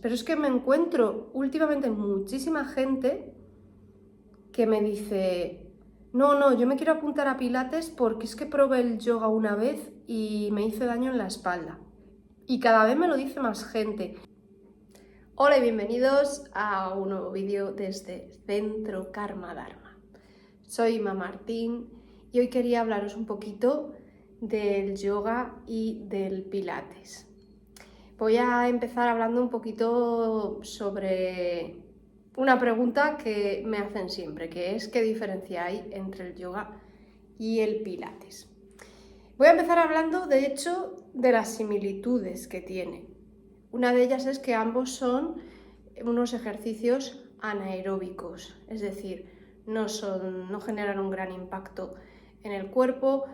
pero es que me encuentro últimamente muchísima gente que me dice: no, yo me quiero apuntar a Pilates porque es que probé el yoga una vez y me hice daño en la espalda. Y cada vez me lo dice más gente. Hola y bienvenidos a un nuevo vídeo desde Centro Karma Dharma. Soy Ima Martín y hoy quería hablaros un poquito del yoga y del Pilates. Voy a empezar hablando un poquito sobre una pregunta que me hacen siempre, que es ¿qué diferencia hay entre el yoga y el Pilates? Voy a empezar hablando, de hecho, de las similitudes que tienen. Una de ellas es que ambos son unos ejercicios anaeróbicos, es decir, no generan un gran impacto en el cuerpo,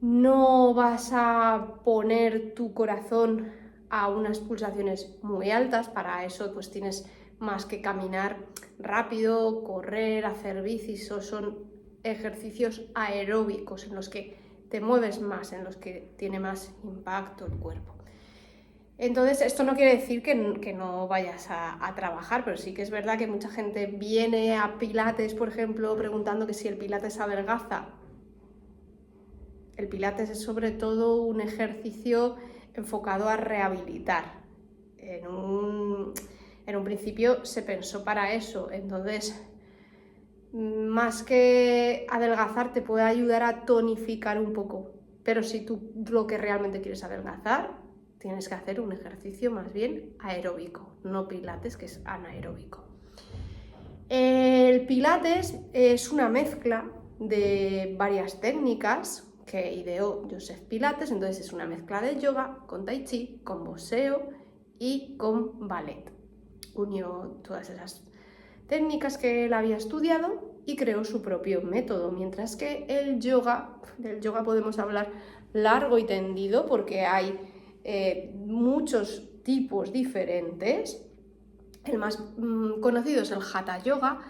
no vas a poner tu corazón a unas pulsaciones muy altas, para eso pues tienes más que caminar rápido, correr, hacer bici, son ejercicios aeróbicos en los que te mueves más, en los que tiene más impacto el cuerpo. Entonces, esto no quiere decir que no vayas a trabajar, pero sí que es verdad que mucha gente viene a Pilates, por ejemplo, preguntando que si el Pilates adelgaza. El Pilates es sobre todo un ejercicio enfocado a rehabilitar. En un principio se pensó para eso, entonces más que adelgazar te puede ayudar a tonificar un poco, pero si tú lo que realmente quieres adelgazar, tienes que hacer un ejercicio más bien aeróbico, no Pilates, que es anaeróbico. El Pilates es una mezcla de varias técnicas que ideó Joseph Pilates, entonces es una mezcla de yoga con tai chi, con boxeo y con ballet. Unió todas esas técnicas que él había estudiado y creó su propio método, mientras que del yoga podemos hablar largo y tendido porque hay muchos tipos diferentes. El más conocido es el Hatha Yoga,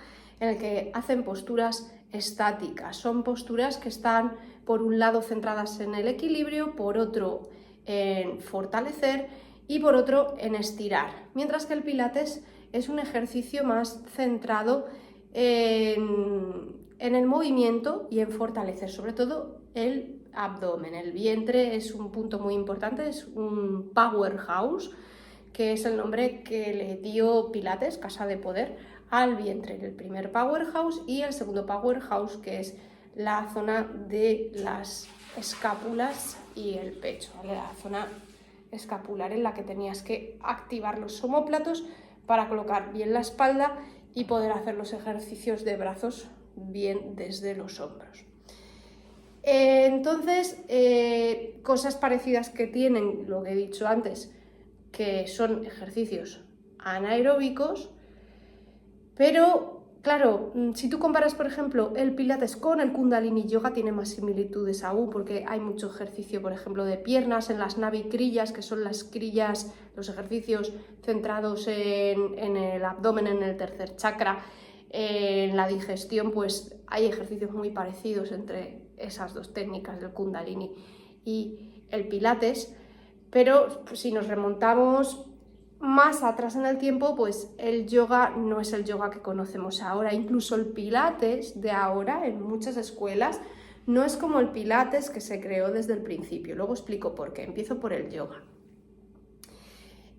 en el que hacen posturas estáticas. Son posturas que están, por un lado, centradas en el equilibrio, por otro, en fortalecer y por otro, en estirar. Mientras que el Pilates es un ejercicio más centrado en el movimiento y en fortalecer, sobre todo, el abdomen. El vientre es un punto muy importante, es un powerhouse, que es el nombre que le dio Pilates, Casa de Poder, al vientre. El primer powerhouse y el segundo powerhouse, que es la zona de las escápulas y el pecho, ¿vale? La zona escapular en la que tenías que activar los omóplatos para colocar bien la espalda y poder hacer los ejercicios de brazos bien desde los hombros. Entonces, cosas parecidas que tienen, lo que he dicho antes, que son ejercicios anaeróbicos, pero claro, si tú comparas, por ejemplo, el Pilates con el Kundalini Yoga, tiene más similitudes aún, porque hay mucho ejercicio, por ejemplo, de piernas en las navikrillas, que son las crillas, los ejercicios centrados en el abdomen, en el tercer chakra. En la digestión, pues hay ejercicios muy parecidos entre esas dos técnicas del Kundalini y el Pilates, pero si nos remontamos más atrás en el tiempo, pues el yoga no es el yoga que conocemos ahora. Incluso el Pilates de ahora, en muchas escuelas, no es como el Pilates que se creó desde el principio. Luego explico por qué. Empiezo por el yoga.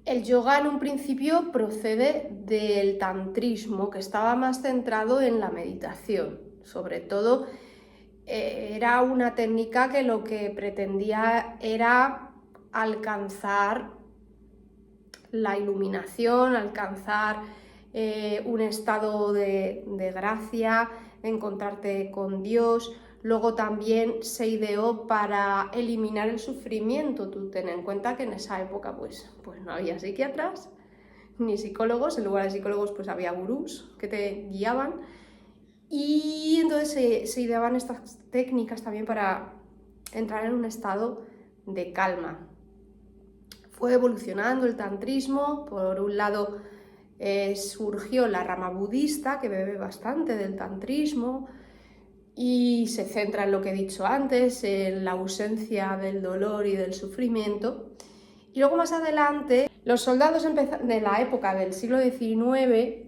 El yoga en un principio procede del tantrismo, que estaba más centrado en la meditación. Sobre todo, era una técnica que lo que pretendía era alcanzar la iluminación, alcanzar un estado de gracia, encontrarte con Dios. Luego también se ideó para eliminar el sufrimiento. Tú ten en cuenta que en esa época pues no había psiquiatras ni psicólogos, en lugar de psicólogos pues había gurús que te guiaban, y entonces se ideaban estas técnicas también para entrar en un estado de calma. Fue evolucionando el tantrismo. Por un lado surgió la rama budista, que bebe bastante del tantrismo y se centra en lo que he dicho antes, en la ausencia del dolor y del sufrimiento. Y luego más adelante Los soldados de la época del siglo XIX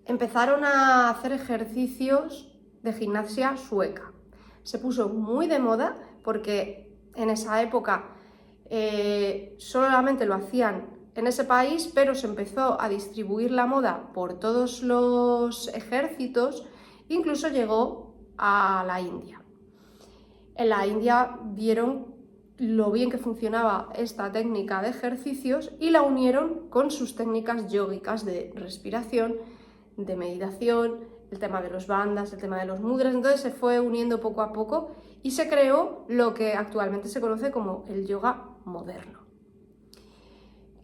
empezaron a hacer ejercicios de gimnasia sueca. Se puso muy de moda porque en esa época solamente lo hacían en ese país, pero se empezó a distribuir la moda por todos los ejércitos, incluso llegó a la India. En la India vieron lo bien que funcionaba esta técnica de ejercicios y la unieron con sus técnicas yógicas de respiración, de meditación, el tema de los bandas, el tema de los mudras. Entonces se fue uniendo poco a poco y se creó lo que actualmente se conoce como el yoga moderno,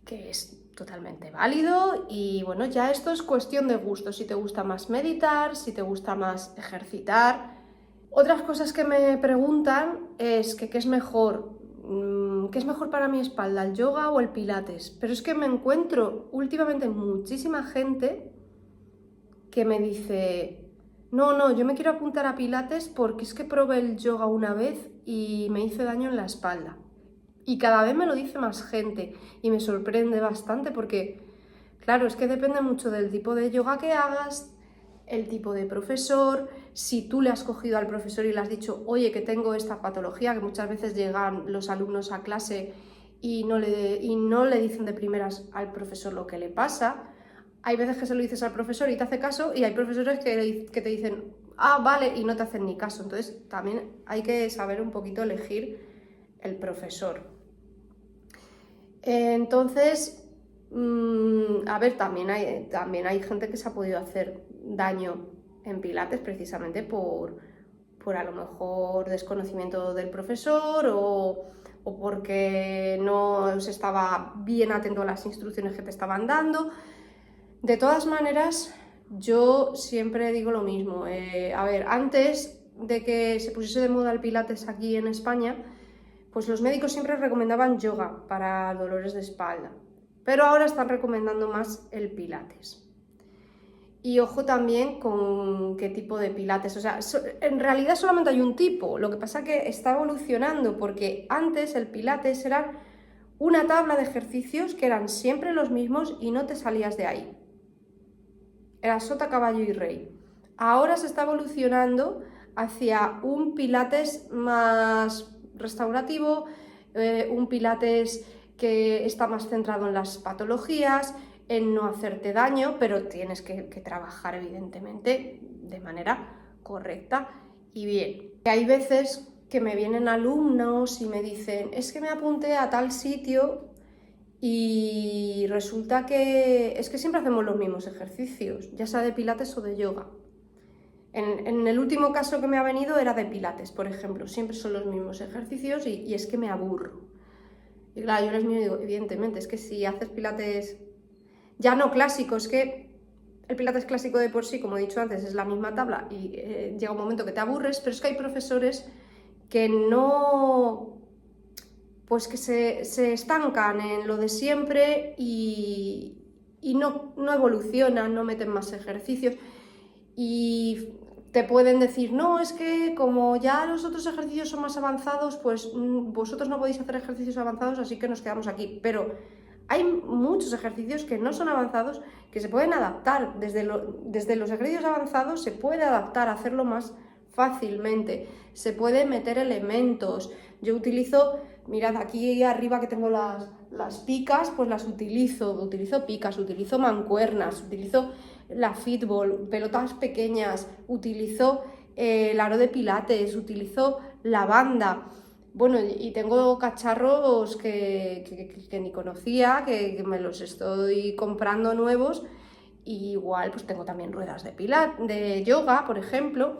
que es totalmente válido. Y bueno, ya esto es cuestión de gusto, si te gusta más meditar, si te gusta más ejercitar. Otras cosas que me preguntan es que ¿qué es mejor? ¿Qué es mejor para mi espalda, el yoga o el pilates? Pero es que me encuentro últimamente muchísima gente que me dice, no, yo me quiero apuntar a pilates porque es que probé el yoga una vez y me hice daño en la espalda. Y cada vez me lo dice más gente y me sorprende bastante porque, claro, es que depende mucho del tipo de yoga que hagas, el tipo de profesor, si tú le has cogido al profesor y le has dicho, oye, que tengo esta patología, que muchas veces llegan los alumnos a clase y no le dicen de primeras al profesor lo que le pasa. Hay veces que se lo dices al profesor y te hace caso, y hay profesores que te dicen, ah, vale, y no te hacen ni caso. Entonces también hay que saber un poquito elegir el profesor. Entonces, a ver, también hay gente que se ha podido hacer daño en pilates precisamente por a lo mejor desconocimiento del profesor o porque no se estaba bien atento a las instrucciones que te estaban dando. De todas maneras, yo siempre digo lo mismo. A ver, antes de que se pusiese de moda el pilates aquí en España, pues los médicos siempre recomendaban yoga para dolores de espalda, pero ahora están recomendando más el pilates. Y ojo también con qué tipo de pilates, o sea, en realidad solamente hay un tipo, lo que pasa es que está evolucionando, porque antes el pilates era una tabla de ejercicios que eran siempre los mismos y no te salías de ahí. Era sota, caballo y rey. Ahora se está evolucionando hacia un pilates más restaurativo, un pilates que está más centrado en las patologías, en no hacerte daño, pero tienes que trabajar evidentemente de manera correcta y bien. Hay veces que me vienen alumnos y me dicen, es que me apunté a tal sitio y resulta que es que siempre hacemos los mismos ejercicios, ya sea de pilates o de yoga. En el último caso que me ha venido era de pilates, por ejemplo, siempre son los mismos ejercicios y es que me aburro. Y claro, yo les miro y digo, evidentemente, es que si haces pilates ya no clásico, es que el pilates clásico de por sí, como he dicho antes, es la misma tabla y llega un momento que te aburres, pero es que hay profesores que no, pues que se estancan en lo de siempre y no evolucionan, no meten más ejercicios y te pueden decir, no, es que como ya los otros ejercicios son más avanzados, pues vosotros no podéis hacer ejercicios avanzados, así que nos quedamos aquí. Pero hay muchos ejercicios que no son avanzados, que se pueden adaptar. Desde los ejercicios avanzados se puede adaptar, hacerlo más fácilmente. Se puede meter elementos. Yo utilizo, mirad aquí arriba que tengo las picas, pues las utilizo picas, utilizo mancuernas, utilizo la fitball, pelotas pequeñas, utilizo el aro de pilates, utilizo la banda. Bueno, y tengo cacharros que ni conocía, que me los estoy comprando nuevos. Y igual pues tengo también ruedas de yoga, por ejemplo.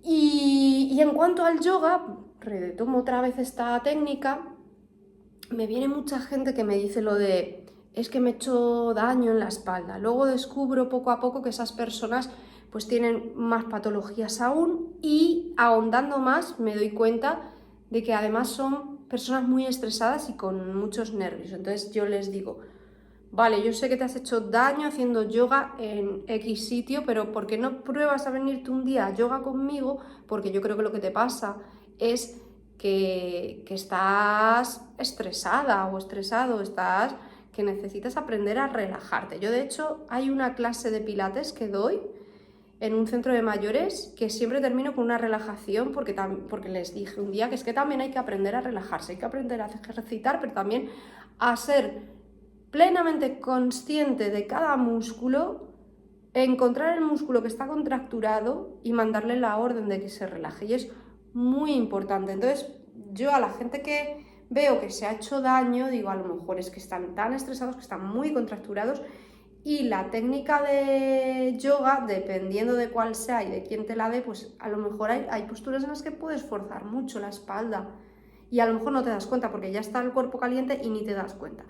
Y en cuanto al yoga, retomo otra vez esta técnica, me viene mucha gente que me dice lo de es que me he hecho daño en la espalda. Luego descubro poco a poco que esas personas pues tienen más patologías aún y ahondando más me doy cuenta de que además son personas muy estresadas y con muchos nervios. Entonces yo les digo, vale, yo sé que te has hecho daño haciendo yoga en X sitio, pero ¿por qué no pruebas a venirte un día a yoga conmigo? Porque yo creo que lo que te pasa es que estás estresada o estresado, que necesitas aprender a relajarte. Yo, de hecho, hay una clase de pilates que doy en un centro de mayores que siempre termino con una relajación porque les dije un día que es que también hay que aprender a relajarse, hay que aprender a ejercitar, pero también a ser plenamente consciente de cada músculo, encontrar el músculo que está contracturado y mandarle la orden de que se relaje. Y es muy importante. Entonces, yo a la gente que veo que se ha hecho daño, digo, a lo mejor es que están tan estresados, que están muy contracturados, y la técnica de yoga, dependiendo de cuál sea y de quién te la dé, pues a lo mejor hay posturas en las que puedes forzar mucho la espalda y a lo mejor no te das cuenta porque ya está el cuerpo caliente y ni te das cuenta.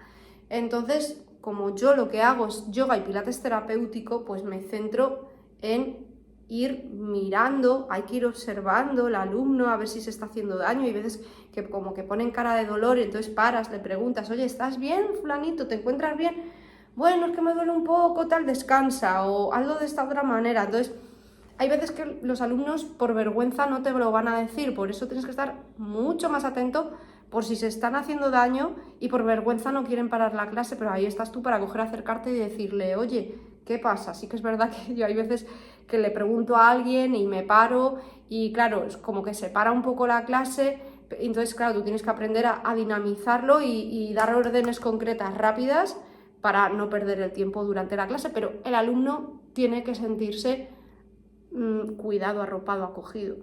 Entonces, como yo lo que hago es yoga y pilates terapéutico, pues me centro en ir mirando, hay que ir observando al alumno a ver si se está haciendo daño. Hay veces que como que ponen cara de dolor y entonces paras, le preguntas, oye, ¿estás bien, fulanito? ¿Te encuentras bien? Bueno, es que me duele un poco, tal, descansa, o hazlo de esta otra manera. Entonces, hay veces que los alumnos por vergüenza no te lo van a decir, por eso tienes que estar mucho más atento por si se están haciendo daño y por vergüenza no quieren parar la clase, pero ahí estás tú para coger, acercarte y decirle, oye, ¿qué pasa? Sí que es verdad que yo hay veces que le pregunto a alguien y me paro y claro, es como que se para un poco la clase, entonces claro, tú tienes que aprender a dinamizarlo y dar órdenes concretas rápidas para no perder el tiempo durante la clase, pero el alumno tiene que sentirse cuidado, arropado, acogido.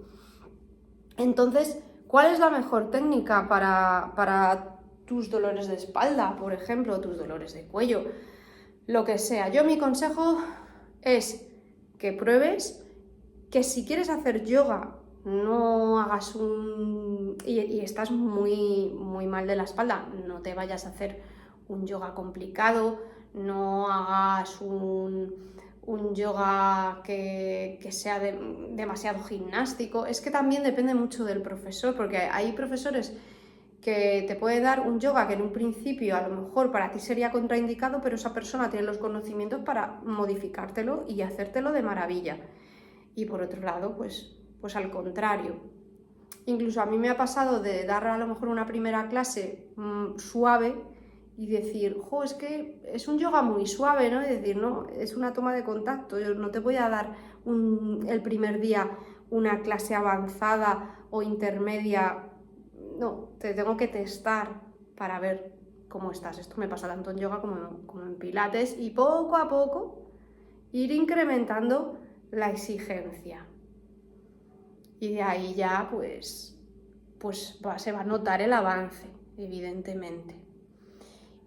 Entonces, ¿cuál es la mejor técnica para tus dolores de espalda, por ejemplo, tus dolores de cuello? Lo que sea. Yo mi consejo es que pruebes, que si quieres hacer yoga, no hagas y estás muy, muy mal de la espalda, no te vayas a hacer un yoga complicado, no hagas un yoga que sea demasiado gimnástico. Es que también depende mucho del profesor, porque hay profesores que te puede dar un yoga que en un principio a lo mejor para ti sería contraindicado, pero esa persona tiene los conocimientos para modificártelo y hacértelo de maravilla. Y por otro lado, pues al contrario. Incluso a mí me ha pasado de dar a lo mejor una primera clase suave y decir, jo, es que es un yoga muy suave, ¿no? Y decir, no, es una toma de contacto, yo no te voy a dar el primer día una clase avanzada o intermedia, no, te tengo que testar para ver cómo estás. Esto me pasa tanto en yoga como en pilates y poco a poco ir incrementando la exigencia. Y de ahí ya pues se va a notar el avance, evidentemente.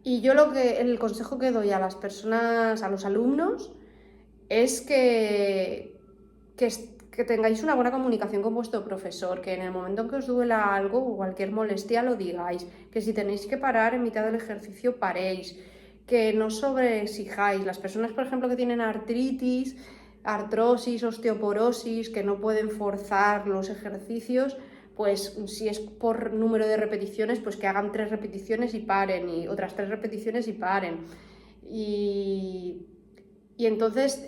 Y yo el consejo que doy a las personas, a los alumnos, es que tengáis una buena comunicación con vuestro profesor, que en el momento en que os duela algo o cualquier molestia lo digáis, que si tenéis que parar en mitad del ejercicio paréis, que no sobreexijáis. Las personas, por ejemplo, que tienen artritis, artrosis, osteoporosis, que no pueden forzar los ejercicios, pues si es por número de repeticiones, pues que hagan 3 repeticiones y paren, y otras 3 repeticiones y paren. Y entonces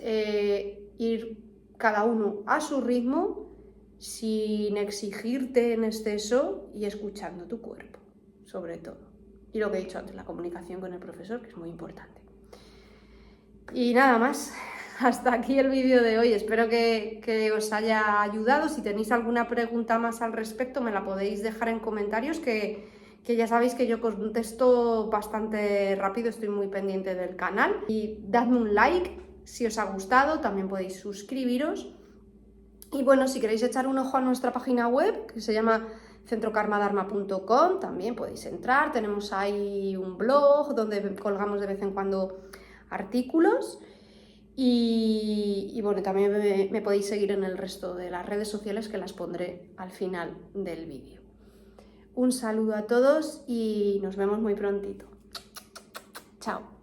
ir cada uno a su ritmo, sin exigirte en exceso y escuchando tu cuerpo, sobre todo. Y lo que he dicho antes, la comunicación con el profesor, que es muy importante. Y nada más. Hasta aquí el vídeo de hoy, espero que os haya ayudado. Si tenéis alguna pregunta más al respecto me la podéis dejar en comentarios, que ya sabéis que yo contesto bastante rápido, estoy muy pendiente del canal. Y dadme un like si os ha gustado, también podéis suscribiros. Y bueno, si queréis echar un ojo a nuestra página web, que se llama centrokarmadharma.com, también podéis entrar, tenemos ahí un blog donde colgamos de vez en cuando artículos. Y bueno, también me podéis seguir en el resto de las redes sociales, que las pondré al final del vídeo. Un saludo a todos y nos vemos muy prontito. Chao.